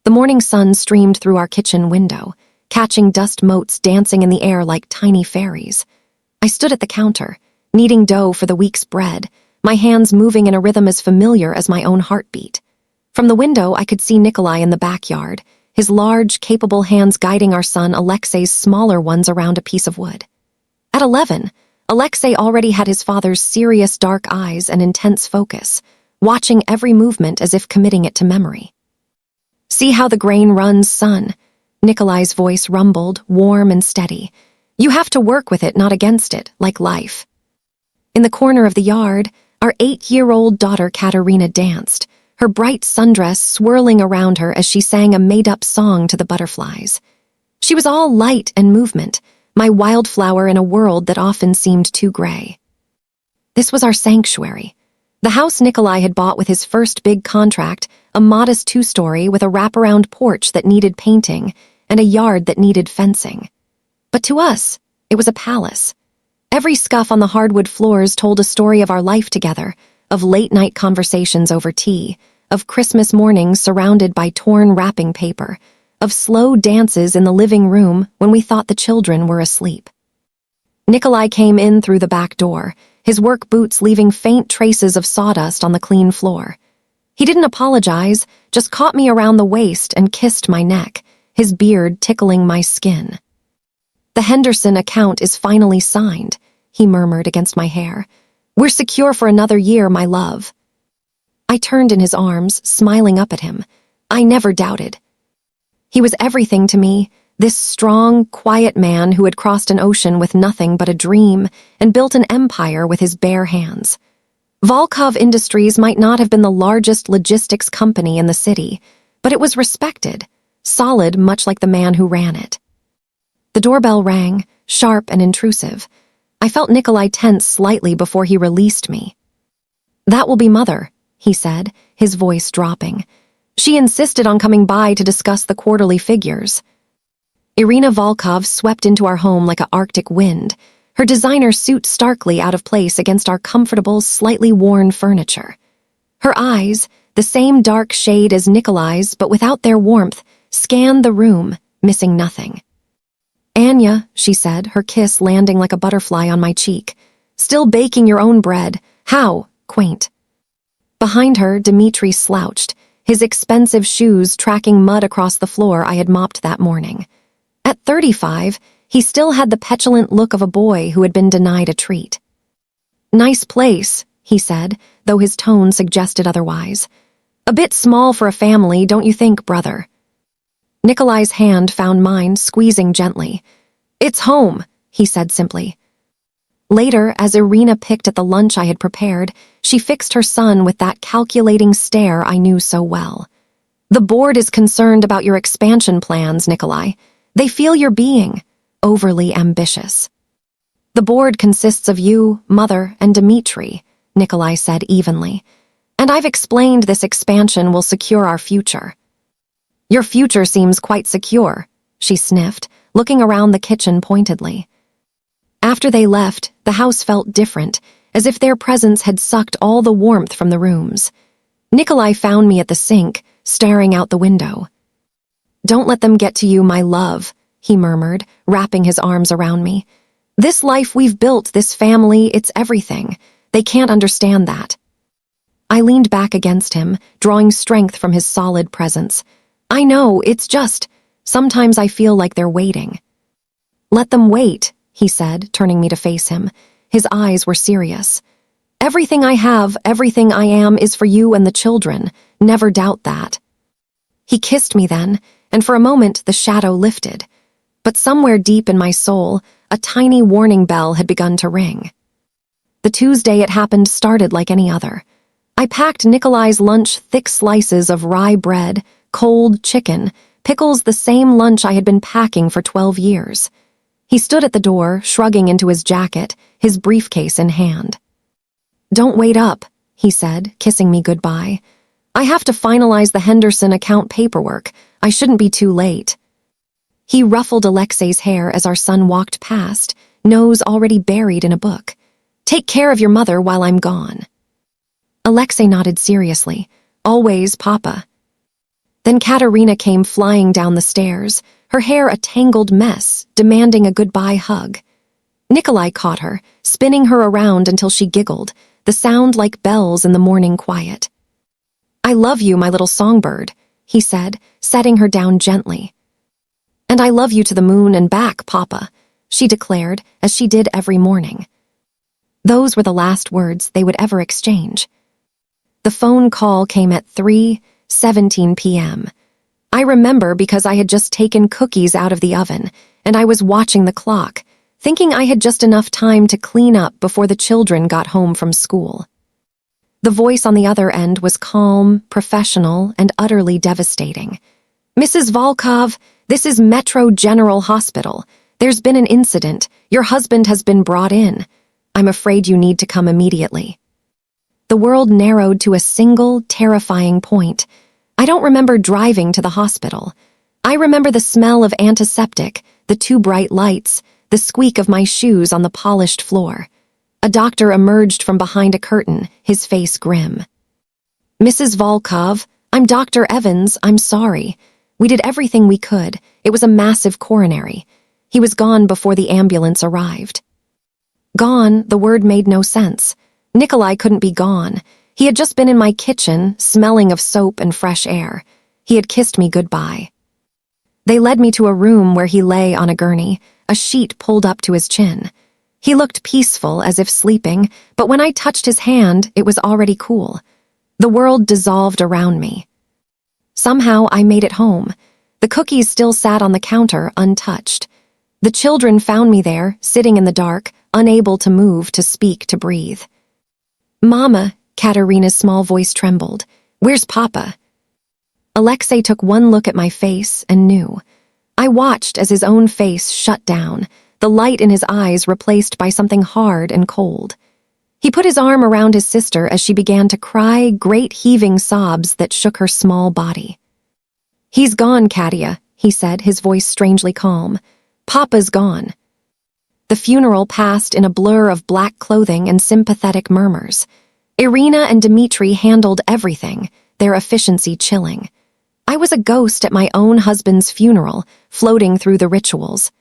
The morning sun streamed through our kitchen window, catching dust motes dancing in the air like tiny fairies. I stood at the counter, kneading dough for the week's bread, my hands moving in a rhythm as familiar as my own heartbeat. From the window, I could see Nikolai in the backyard, his large, capable hands guiding our son Alexei's smaller ones around a piece of wood. At 11, Alexei already had his father's serious dark eyes and intense focus, watching every movement as if committing it to memory. "See how the grain runs, son," Nikolai's voice rumbled, warm and steady. "You have to work with it, not against it, like life." In the corner of the yard, our 8-year-old daughter Katerina danced, her bright sundress swirling around her as she sang a made-up song to the butterflies. She was all light and movement, my wildflower in a world that often seemed too gray. This was our sanctuary. The house Nikolai had bought with his first big contract, a modest 2-story with a wraparound porch that needed painting and a yard that needed fencing. But to us, it was a palace. Every scuff on the hardwood floors told a story of our life together, of late-night conversations over tea, of Christmas mornings surrounded by torn wrapping paper, of slow dances in the living room when we thought the children were asleep. Nikolai came in through the back door, his work boots leaving faint traces of sawdust on the clean floor. He didn't apologize, just caught me around the waist and kissed my neck, his beard tickling my skin. "The Henderson account is finally signed," he murmured against my hair. "We're secure for another year, my love." I turned in his arms, smiling up at him. I never doubted. He was everything to me, this strong, quiet man who had crossed an ocean with nothing but a dream and built an empire with his bare hands. Volkov Industries might not have been the largest logistics company in the city, but it was respected, solid much like the man who ran it. The doorbell rang, sharp and intrusive. I felt Nikolai tense slightly before he released me. "That will be Mother," he said, his voice dropping. "She insisted on coming by to discuss the quarterly figures." Irina Volkov swept into our home like an Arctic wind, her designer suit starkly out of place against our comfortable, slightly worn furniture. Her eyes, the same dark shade as Nikolai's but without their warmth, scanned the room, missing nothing. "Anya," she said, her kiss landing like a butterfly on my cheek. "Still baking your own bread. How? Quaint." Behind her, Dmitri slouched, his expensive shoes tracking mud across the floor I had mopped that morning. At 35, he still had the petulant look of a boy who had been denied a treat. "Nice place," he said, though his tone suggested otherwise. "A bit small for a family, don't you think, brother?" Nikolai's hand found mine, squeezing gently. "It's home," he said simply. Later, as Irina picked at the lunch I had prepared, she fixed her son with that calculating stare I knew so well. "The board is concerned about your expansion plans, Nikolai. They feel you're being overly ambitious." "The board consists of you, Mother, and Dmitri," Nikolai said evenly. "And I've explained this expansion will secure our future." "Your future seems quite secure," she sniffed, looking around the kitchen pointedly. After they left, the house felt different, as if their presence had sucked all the warmth from the rooms. Nikolai found me at the sink, staring out the window. "Don't let them get to you, my love," he murmured, wrapping his arms around me. "This life we've built, this family, it's everything. They can't understand that." I leaned back against him, drawing strength from his solid presence. "I know, it's just, sometimes I feel like they're waiting." "Let them wait," he said, turning me to face him. His eyes were serious. "Everything I have, everything I am is for you and the children. Never doubt that." He kissed me then, and for a moment the shadow lifted. But somewhere deep in my soul, a tiny warning bell had begun to ring. The Tuesday it happened started like any other. I packed Nikolai's lunch, thick slices of rye bread, cold chicken, pickles, the same lunch I had been packing for 12 years. He stood at the door, shrugging into his jacket, his briefcase in hand. "Don't wait up," he said, kissing me goodbye. "I have to finalize the Henderson account paperwork. I shouldn't be too late." He ruffled Alexei's hair as our son walked past, nose already buried in a book. "Take care of your mother while I'm gone." Alexei nodded seriously. "Always, Papa." Then Katerina came flying down the stairs, her hair a tangled mess, demanding a goodbye hug. Nikolai caught her, spinning her around until she giggled, the sound like bells in the morning quiet. "I love you, my little songbird," he said, setting her down gently. "And I love you to the moon and back, Papa," she declared, as she did every morning. Those were the last words they would ever exchange. The phone call came at 3:17 p.m. I remember because I had just taken cookies out of the oven, and I was watching the clock, thinking I had just enough time to clean up before the children got home from school. The voice on the other end was calm, professional, and utterly devastating. "Mrs. Volkov, this is Metro General Hospital. There's been an incident. Your husband has been brought in. I'm afraid you need to come immediately." The world narrowed to a single, terrifying point. I don't remember driving to the hospital. I remember the smell of antiseptic, the two bright lights, the squeak of my shoes on the polished floor. A doctor emerged from behind a curtain, his face grim. "Mrs. Volkov, I'm Dr. Evans, I'm sorry. We did everything we could. It was a massive coronary. He was gone before the ambulance arrived." Gone, the word made no sense. Nikolai couldn't be gone. He had just been in my kitchen, smelling of soap and fresh air. He had kissed me goodbye. They led me to a room where he lay on a gurney, a sheet pulled up to his chin. He looked peaceful, as if sleeping, but when I touched his hand, it was already cool. The world dissolved around me. Somehow I made it home. The cookies still sat on the counter, untouched. The children found me there, sitting in the dark, unable to move, to speak, to breathe. "Mama," Katerina's small voice trembled. "Where's Papa?" Alexei took one look at my face and knew. I watched as his own face shut down, the light in his eyes replaced by something hard and cold. He put his arm around his sister as she began to cry, great heaving sobs that shook her small body. "He's gone, Katya," he said, his voice strangely calm. "Papa's gone." The funeral passed in a blur of black clothing and sympathetic murmurs. Irina and Dmitri handled everything, their efficiency chilling. I was a ghost at my own husband's funeral, floating through the rituals,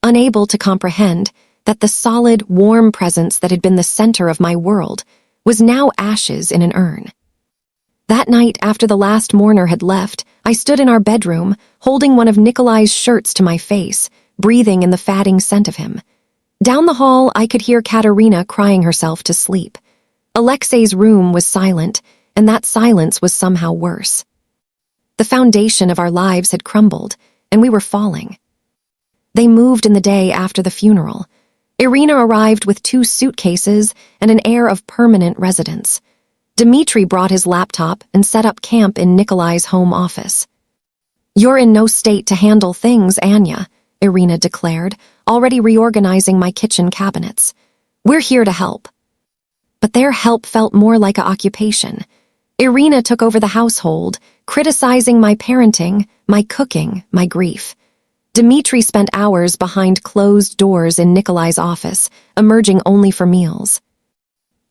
unable to comprehend that the solid, warm presence that had been the center of my world was now ashes in an urn. That night, after the last mourner had left, I stood in our bedroom, holding one of Nikolai's shirts to my face, breathing in the fatting scent of him. Down the hall, I could hear Katerina crying herself to sleep. Alexei's room was silent, and that silence was somehow worse. The foundation of our lives had crumbled, and we were falling. They moved in the day after the funeral. Irina arrived with 2 suitcases and an air of permanent residence. Dmitri brought his laptop and set up camp in Nikolai's home office. "You're in no state to handle things, Anya," Irina declared, already reorganizing my kitchen cabinets. "We're here to help." But their help felt more like an occupation. Irina took over the household, criticizing my parenting, my cooking, my grief. Dmitri spent hours behind closed doors in Nikolai's office, emerging only for meals.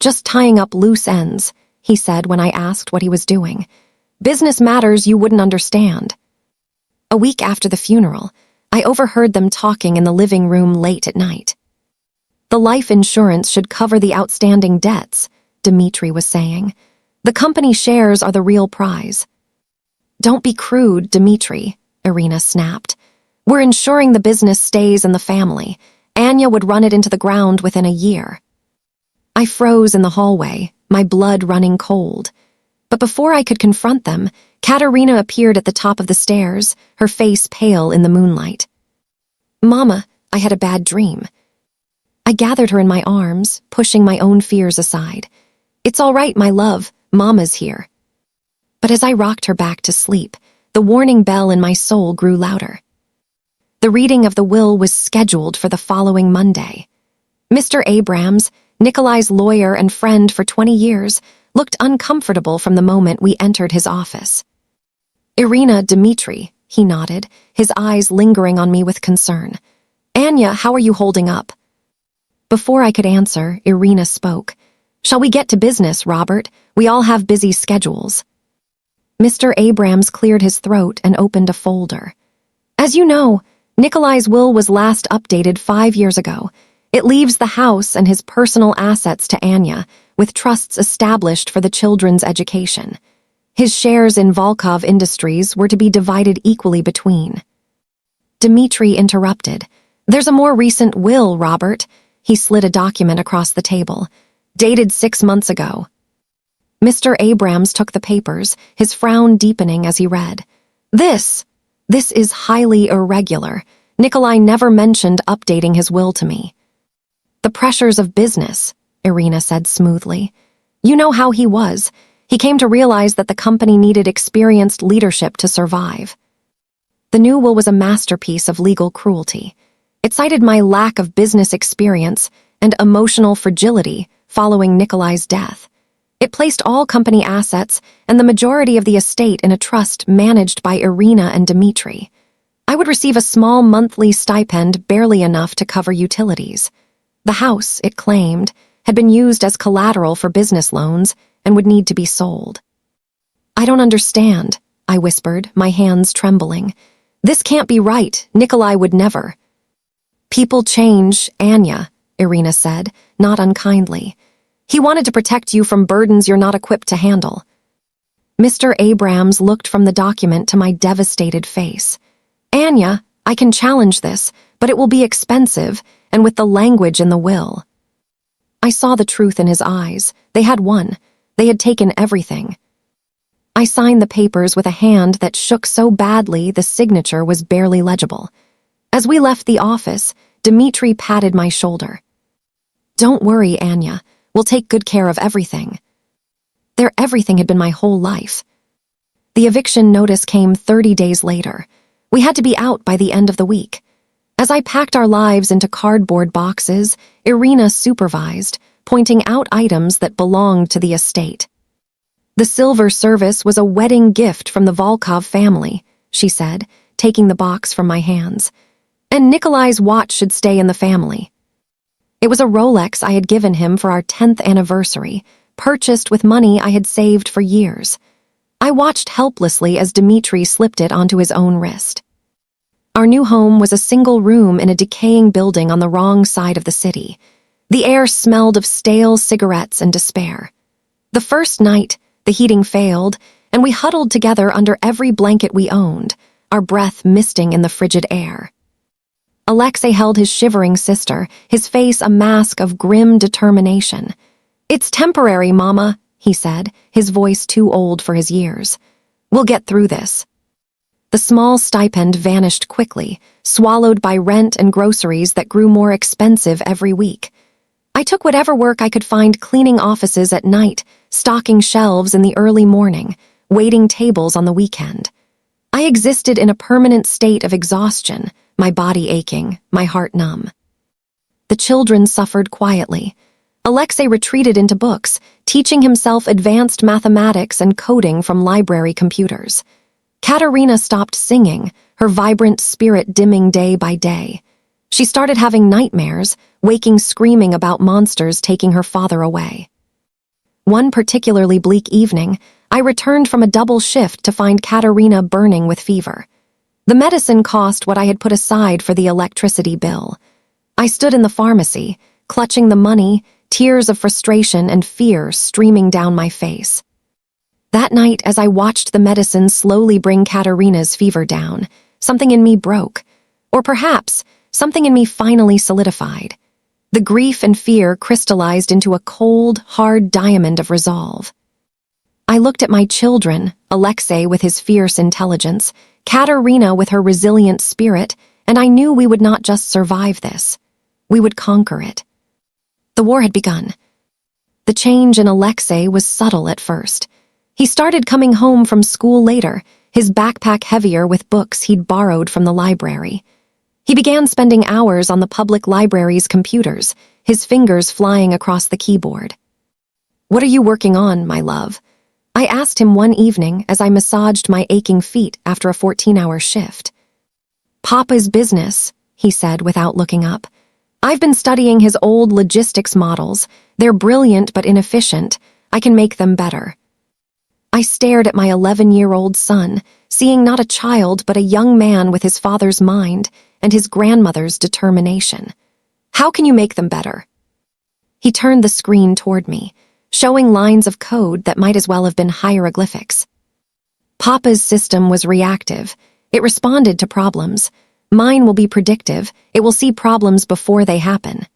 "Just tying up loose ends," he said when I asked what he was doing. "Business matters you wouldn't understand." A week after the funeral, I overheard them talking in the living room late at night. "The life insurance should cover the outstanding debts," Dmitri was saying. "The company shares are the real prize." "Don't be crude, Dmitri," Irina snapped. "We're ensuring the business stays in the family. Anya would run it into the ground within a year." I froze in the hallway, my blood running cold. But before I could confront them, Katerina appeared at the top of the stairs, her face pale in the moonlight. "Mama, I had a bad dream." I gathered her in my arms, pushing my own fears aside. "It's all right, my love, Mama's here." But as I rocked her back to sleep, the warning bell in my soul grew louder. The reading of the will was scheduled for the following Monday. Mr. Abrams, Nikolai's lawyer and friend for 20 years, looked uncomfortable from the moment we entered his office. "Irina, Dmitri," he nodded, his eyes lingering on me with concern. "Anya, how are you holding up?" Before I could answer, Irina spoke. "Shall we get to business, Robert? We all have busy schedules." Mr. Abrams cleared his throat and opened a folder. As you know, Nikolai's will was last updated 5 years ago. It leaves the house and his personal assets to Anya, with trusts established for the children's education. His shares in Volkov Industries were to be divided equally between. Dmitri interrupted. There's a more recent will, Robert. He slid a document across the table. Dated 6 months ago. Mr. Abrams took the papers, his frown deepening as he read. This is highly irregular. Nikolai never mentioned updating his will to me. The pressures of business, Irina said smoothly. You know how he was. He came to realize that the company needed experienced leadership to survive. The new will was a masterpiece of legal cruelty. It cited my lack of business experience and emotional fragility following Nikolai's death. It placed all company assets and the majority of the estate in a trust managed by Irina and Dmitri. I would receive a small monthly stipend, barely enough to cover utilities. The house, it claimed, had been used as collateral for business loans and would need to be sold. I don't understand, I whispered, my hands trembling. This can't be right. Nikolai would never. People change, Anya, Irina said, not unkindly. He wanted to protect you from burdens you're not equipped to handle. Mr. Abrams looked from the document to my devastated face. Anya, I can challenge this, but it will be expensive, and with the language in the will. I saw the truth in his eyes. They had won. They had taken everything. I signed the papers with a hand that shook so badly the signature was barely legible. As we left the office, Dmitri patted my shoulder. Don't worry, Anya. We'll take good care of everything. Their everything had been my whole life. The eviction notice came 30 days later. We had to be out by the end of the week. As I packed our lives into cardboard boxes, Irina supervised, pointing out items that belonged to the estate. The silver service was a wedding gift from the Volkov family, she said, taking the box from my hands. And Nikolai's watch should stay in the family. It was a Rolex I had given him for our 10th anniversary, purchased with money I had saved for years. I watched helplessly as Dmitri slipped it onto his own wrist. Our new home was a single room in a decaying building on the wrong side of the city. The air smelled of stale cigarettes and despair. The first night, the heating failed, and we huddled together under every blanket we owned, our breath misting in the frigid air. Alexei held his shivering sister, his face a mask of grim determination. It's temporary, Mama, he said, his voice too old for his years. We'll get through this. The small stipend vanished quickly, swallowed by rent and groceries that grew more expensive every week. I took whatever work I could find, cleaning offices at night, stocking shelves in the early morning, waiting tables on the weekend. I existed in a permanent state of exhaustion, my body aching, my heart numb. The children suffered quietly. Alexei retreated into books, teaching himself advanced mathematics and coding from library computers. Katerina stopped singing, her vibrant spirit dimming day by day. She started having nightmares, waking screaming about monsters taking her father away. One particularly bleak evening, I returned from a double shift to find Katerina burning with fever. The medicine cost what I had put aside for the electricity bill. I stood in the pharmacy, clutching the money, tears of frustration and fear streaming down my face. That night, as I watched the medicine slowly bring Katerina's fever down, something in me broke. Or perhaps, something in me finally solidified. The grief and fear crystallized into a cold, hard diamond of resolve. I looked at my children, Alexei with his fierce intelligence, Katerina with her resilient spirit, and I knew we would not just survive this. We would conquer it. The war had begun. The change in Alexei was subtle at first. He started coming home from school later, his backpack heavier with books he'd borrowed from the library. He began spending hours on the public library's computers, his fingers flying across the keyboard. "What are you working on, my love?" I asked him one evening as I massaged my aching feet after a 14-hour shift. "Papa's business," he said without looking up. "I've been studying his old logistics models. They're brilliant but inefficient. I can make them better." I stared at my 11-year-old son, seeing not a child but a young man with his father's mind and his grandmother's determination. How can you make them better? He turned the screen toward me, showing lines of code that might as well have been hieroglyphics. Papa's system was reactive. It responded to problems. Mine will be predictive. It will see problems before they happen.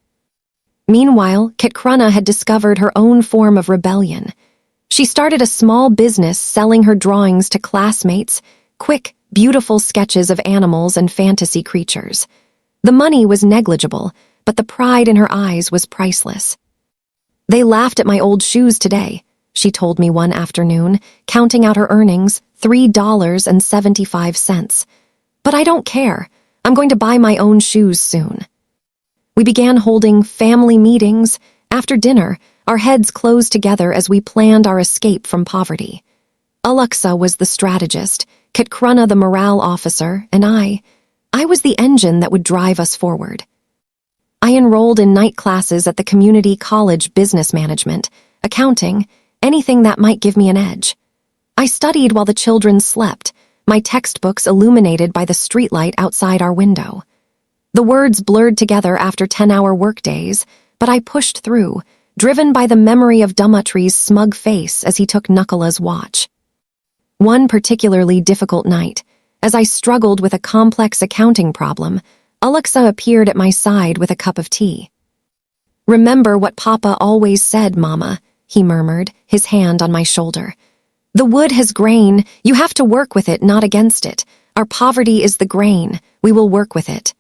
Meanwhile, Katrina had discovered her own form of rebellion. She started a small business selling her drawings to classmates, quick, beautiful sketches of animals and fantasy creatures. The money was negligible, but the pride in her eyes was priceless. They laughed at my old shoes today, she told me one afternoon, counting out her earnings, $3.75. But I don't care. I'm going to buy my own shoes soon. We began holding family meetings. After dinner, our heads closed together as we planned our escape from poverty. Alexa was the strategist, Katrina the morale officer, and I was the engine that would drive us forward. I enrolled in night classes at the community college business management, accounting, anything that might give me an edge. I studied while the children slept, my textbooks illuminated by the streetlight outside our window. The words blurred together after 10-hour workdays, but I pushed through, driven by the memory of Dmitri's smug face as he took Nucola's watch. One particularly difficult night, as I struggled with a complex accounting problem, Alexa appeared at my side with a cup of tea. "Remember what Papa always said, Mama," he murmured, his hand on my shoulder. "The wood has grain. You have to work with it, not against it. Our poverty is the grain. We will work with it."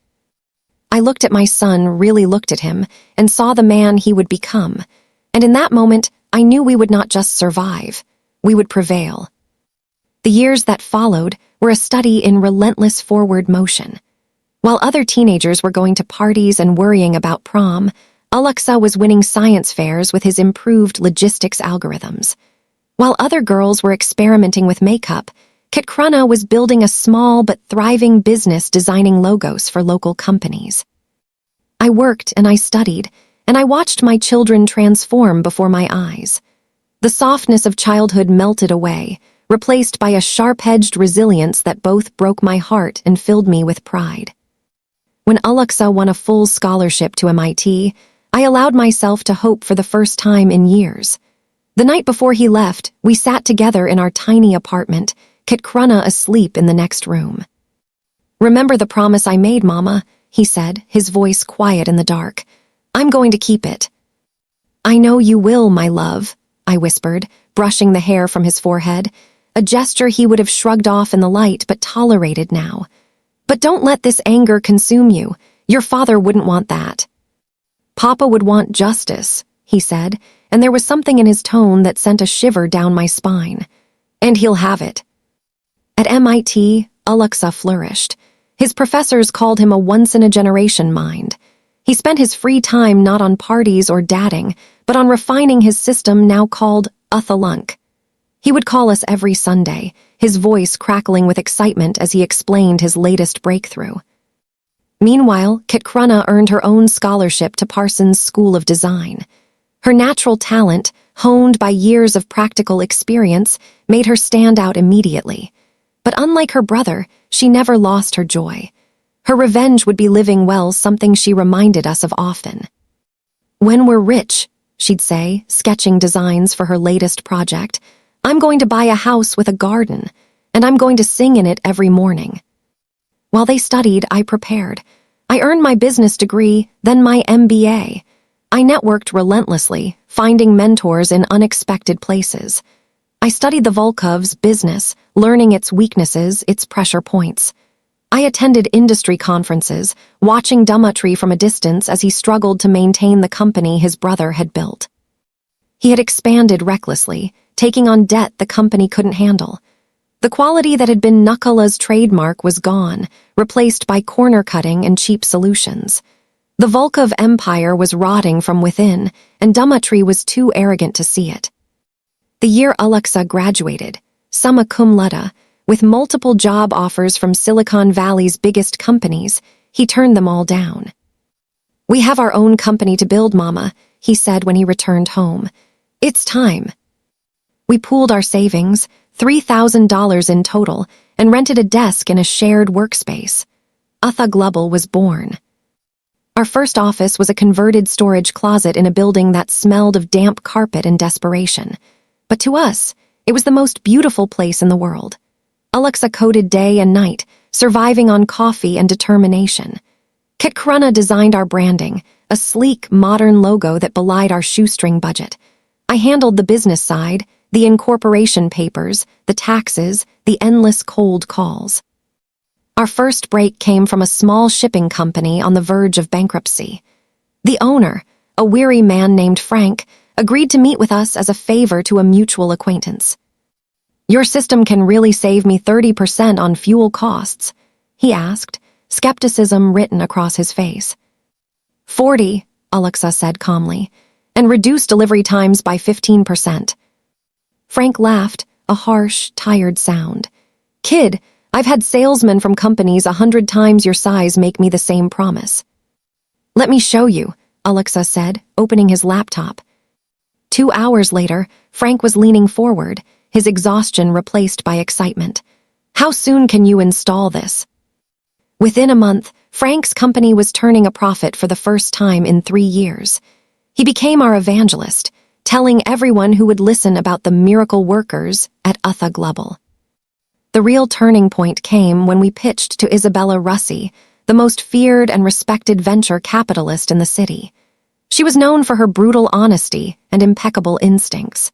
I looked at my son, really looked at him, and saw the man he would become. And in that moment, I knew we would not just survive. We would prevail. The years that followed were a study in relentless forward motion. While other teenagers were going to parties and worrying about prom, Alexa was winning science fairs with his improved logistics algorithms. While other girls were experimenting with makeup, Katrina was building a small but thriving business designing logos for local companies. I worked and I studied, and I watched my children transform before my eyes. The softness of childhood melted away, replaced by a sharp-edged resilience that both broke my heart and filled me with pride. When Alexa won a full scholarship to MIT, I allowed myself to hope for the first time in years. The night before he left, we sat together in our tiny apartment, Katrina asleep in the next room. "Remember the promise I made, Mama," he said, his voice quiet in the dark. "I'm going to keep it." "I know you will, my love," I whispered, brushing the hair from his forehead, a gesture he would have shrugged off in the light but tolerated now. "But don't let this anger consume you. Your father wouldn't want that." "Papa would want justice," he said, and there was something in his tone that sent a shiver down my spine. "And he'll have it." At MIT, Alexa flourished. His professors called him a once-in-a-generation mind. He spent his free time not on parties or dating, but on refining his system now called Aether-Global. He would call us every Sunday, his voice crackling with excitement as he explained his latest breakthrough. Meanwhile, Katrina earned her own scholarship to Parsons School of Design. Her natural talent, honed by years of practical experience, made her stand out immediately. But unlike her brother, she never lost her joy. Her revenge would be living well, something she reminded us of often. "When we're rich," she'd say, sketching designs for her latest project, "I'm going to buy a house with a garden, and I'm going to sing in it every morning." While they studied, I prepared. I earned my business degree, then my MBA. I networked relentlessly, finding mentors in unexpected places. I studied the Volkov's business, learning its weaknesses, its pressure points. I attended industry conferences, watching Dmitri from a distance as he struggled to maintain the company his brother had built. He had expanded recklessly, taking on debt the company couldn't handle. The quality that had been Nucola's trademark was gone, replaced by corner-cutting and cheap solutions. The Volkov empire was rotting from within, and Dmitri was too arrogant to see it. The year Alexa graduated, summa cum laude, with multiple job offers from Silicon Valley's biggest companies, he turned them all down. "We have our own company to build, Mama," he said when he returned home. "It's time." We pooled our savings, $3,000 in total, and rented a desk in a shared workspace. Aether-Global was born. Our first office was a converted storage closet in a building that smelled of damp carpet and desperation. But to us, it was the most beautiful place in the world. Alexa coded day and night, surviving on coffee and determination. Katrina designed our branding, a sleek, modern logo that belied our shoestring budget. I handled the business side, the incorporation papers, the taxes, the endless cold calls. Our first break came from a small shipping company on the verge of bankruptcy. The owner, a weary man named Frank, agreed to meet with us as a favor to a mutual acquaintance. "Your system can really save me 30% on fuel costs," he asked, skepticism written across his face. 40, Alexa said calmly, "and reduce delivery times by 15%. Frank laughed, a harsh, tired sound. "Kid, I've had salesmen from companies 100 times your size make me the same promise." "Let me show you," Alexa said, opening his laptop. 2 hours later, Frank was leaning forward, his exhaustion replaced by excitement. "How soon can you install this?" Within a month, Frank's company was turning a profit for the first time in 3 years. He became our evangelist, telling everyone who would listen about the miracle workers at Aether-Global. The real turning point came when we pitched to Isabella Russi, the most feared and respected venture capitalist in the city. She was known for her brutal honesty and impeccable instincts.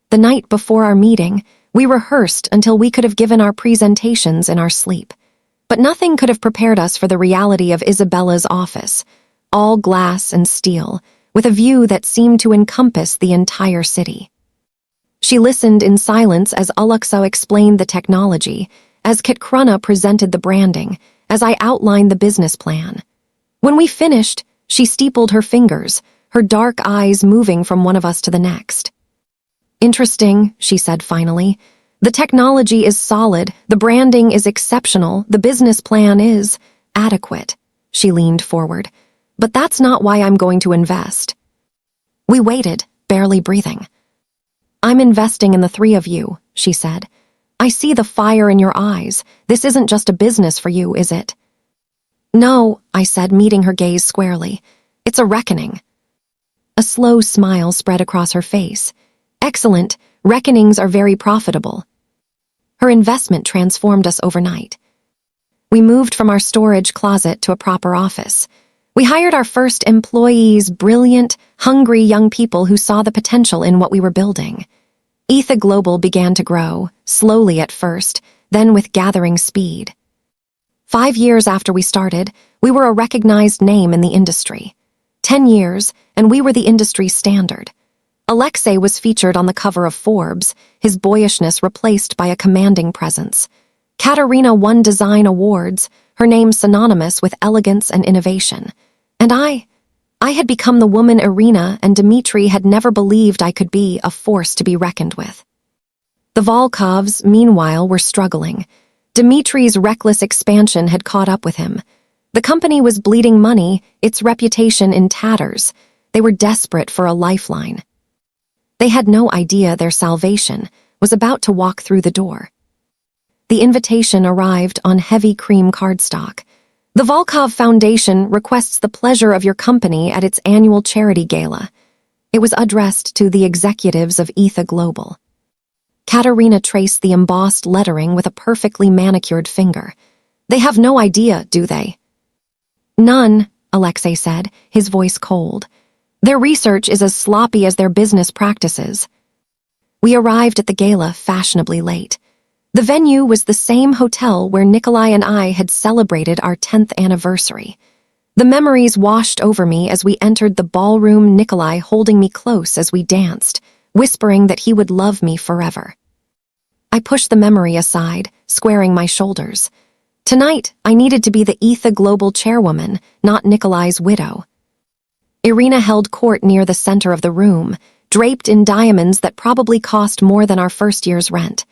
The night before our meeting, we rehearsed until we could have given our presentations in our sleep. But nothing could have prepared us for the reality of Isabella's office, all glass and steel, with a view that seemed to encompass the entire city. She listened in silence as Alexa explained the technology, as Katrina presented the branding, as I outlined the business plan. When we finished, she steepled her fingers, her dark eyes moving from one of us to the next. "Interesting," she said finally. "The technology is solid, the branding is exceptional, the business plan is adequate." She leaned forward. "But that's not why I'm going to invest." We waited, barely breathing. "I'm investing in the three of you," she said. "I see the fire in your eyes. This isn't just a business for you, is it?" "No," I said, meeting her gaze squarely. "It's a reckoning." A slow smile spread across her face. "Excellent. Reckonings are very profitable." Her investment transformed us overnight. We moved from our storage closet to a proper office. We hired our first employees, brilliant, hungry young people who saw the potential in what we were building. Aether-Global began to grow, slowly at first, then with gathering speed. 5 years after we started, we were a recognized name in the industry. 10 years, and we were the industry standard. Alexei was featured on the cover of Forbes, his boyishness replaced by a commanding presence. Katerina won design awards, her name synonymous with elegance and innovation. And I had become the woman Irina and Dmitri had never believed I could be, a force to be reckoned with. The Volkovs, meanwhile, were struggling. Dmitri's reckless expansion had caught up with him. The company was bleeding money, its reputation in tatters. They were desperate for a lifeline. They had no idea their salvation was about to walk through the door. The invitation arrived on heavy cream cardstock. "The Volkov Foundation requests the pleasure of your company at its annual charity gala." It was addressed to the executives of Aether-Global. Katerina traced the embossed lettering with a perfectly manicured finger. "They have no idea, do they?" "None," Alexei said, his voice cold. "Their research is as sloppy as their business practices." We arrived at the gala fashionably late. The venue was the same hotel where Nikolai and I had celebrated our 10th anniversary. The memories washed over me as we entered the ballroom, Nikolai holding me close as we danced, whispering that he would love me forever. I pushed the memory aside, squaring my shoulders. Tonight, I needed to be the Aether-Global chairwoman, not Nikolai's widow. Irina held court near the center of the room, draped in diamonds that probably cost more than our first year's rent.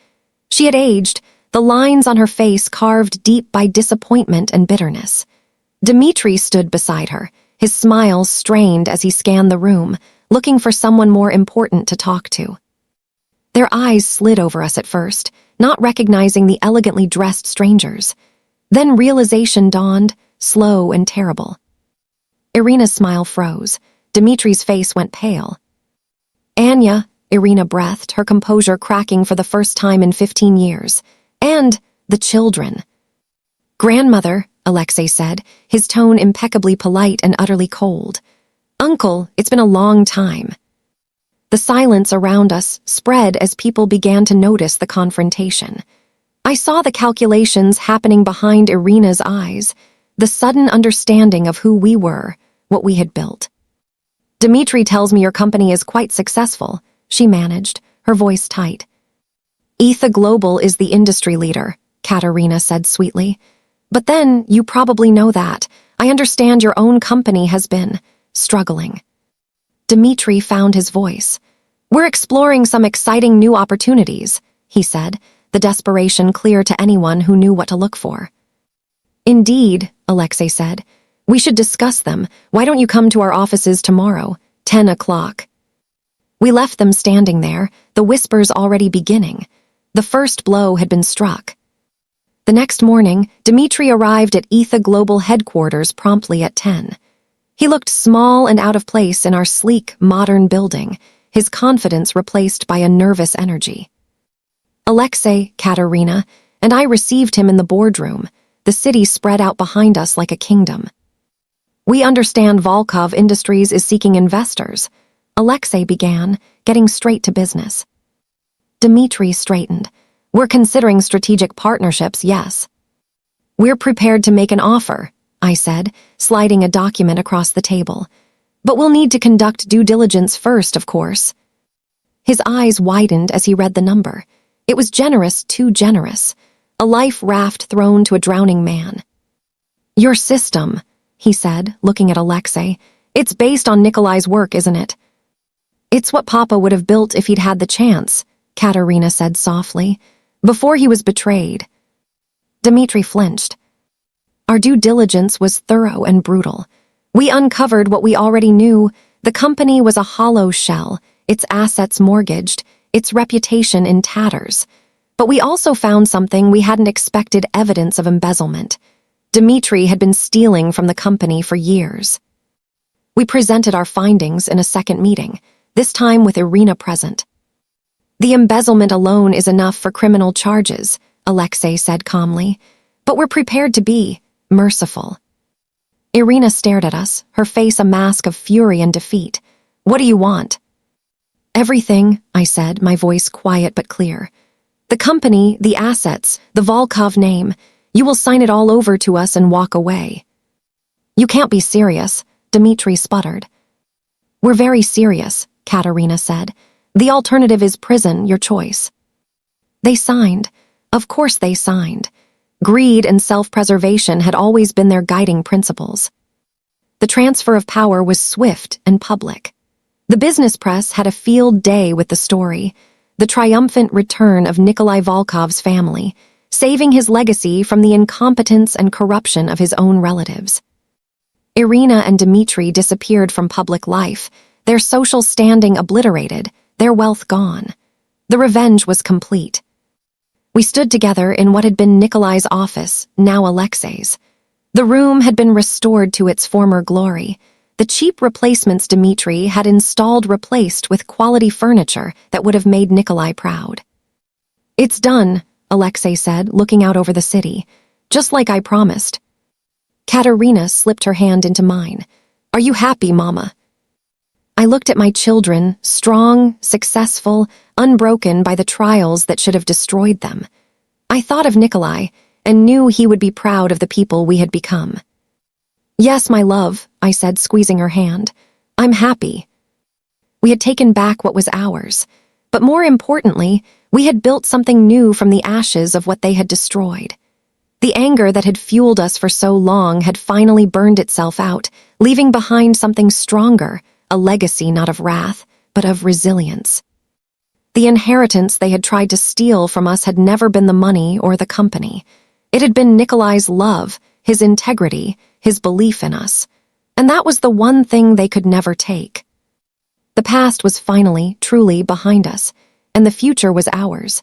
She had aged, the lines on her face carved deep by disappointment and bitterness. Dmitri stood beside her, his smile strained as he scanned the room, looking for someone more important to talk to. Their eyes slid over us at first, not recognizing the elegantly dressed strangers. Then realization dawned, slow and terrible. Irina's smile froze. Dmitri's face went pale. Anya, Irina breathed, her composure cracking for the first time in 15 years. And the children. Grandmother, Alexei said, his tone impeccably polite and utterly cold. Uncle, it's been a long time. The silence around us spread as people began to notice the confrontation. I saw the calculations happening behind Irina's eyes, the sudden understanding of who we were, what we had built. Dmitri tells me your company is quite successful, she managed, her voice tight. Aether-Global is the industry leader, Katerina said sweetly. But then, you probably know that. I understand your own company has been struggling. Dmitri found his voice. We're exploring some exciting new opportunities, he said, the desperation clear to anyone who knew what to look for. Indeed, Alexei said. We should discuss them. Why don't you come to our offices tomorrow, 10 o'clock? We left them standing there, the whispers already beginning. The first blow had been struck. The next morning, Dmitri arrived at Aether-Global headquarters promptly at 10. He looked small and out of place in our sleek, modern building, his confidence replaced by a nervous energy. Alexei, Katerina, and I received him in the boardroom, the city spread out behind us like a kingdom. We understand Volkov Industries is seeking investors, Alexei began, getting straight to business. Dmitri straightened. We're considering strategic partnerships, yes. We're prepared to make an offer, I said, sliding a document across the table. But we'll need to conduct due diligence first, of course. His eyes widened as he read the number. It was generous, too generous. A life raft thrown to a drowning man. Your system, he said, looking at Alexei. It's based on Nikolai's work, isn't it? It's what Papa would have built if he'd had the chance, Katerina said softly, before he was betrayed. Dmitri flinched. Our due diligence was thorough and brutal. We uncovered what we already knew. The company was a hollow shell, its assets mortgaged, its reputation in tatters. But we also found something we hadn't expected: evidence of embezzlement. Dmitri had been stealing from the company for years. We presented our findings in a second meeting, this time with Irina present. The embezzlement alone is enough for criminal charges, Alexei said calmly, but we're prepared to be merciful. Irina stared at us, her face a mask of fury and defeat. What do you want? Everything, I said, my voice quiet but clear. The company, the assets, the Volkov name. You will sign it all over to us and walk away. You can't be serious, Dmitri sputtered. We're very serious, Katerina said. The alternative is prison, your choice. They signed. Of course they signed. Greed and self-preservation had always been their guiding principles. The transfer of power was swift and public. The business press had a field day with the story, the triumphant return of Nikolai Volkov's family, saving his legacy from the incompetence and corruption of his own relatives. Irina and Dmitri disappeared from public life, their social standing obliterated, their wealth gone. The revenge was complete. We stood together in what had been Nikolai's office, now Alexei's. The room had been restored to its former glory. The cheap replacements Dmitri had installed replaced with quality furniture that would have made Nikolai proud. It's done, Alexei said, looking out over the city. Just like I promised. Katerina slipped her hand into mine. Are you happy, Mama? I looked at my children, strong, successful, unbroken by the trials that should have destroyed them. I thought of Nikolai and knew he would be proud of the people we had become. Yes, my love, I said, squeezing her hand. I'm happy. We had taken back what was ours, but more importantly, we had built something new from the ashes of what they had destroyed. The anger that had fueled us for so long had finally burned itself out, leaving behind something stronger, a legacy not of wrath, but of resilience. The inheritance they had tried to steal from us had never been the money or the company. It had been Nikolai's love, his integrity, his belief in us. And that was the one thing they could never take. The past was finally, truly behind us. and the future was ours.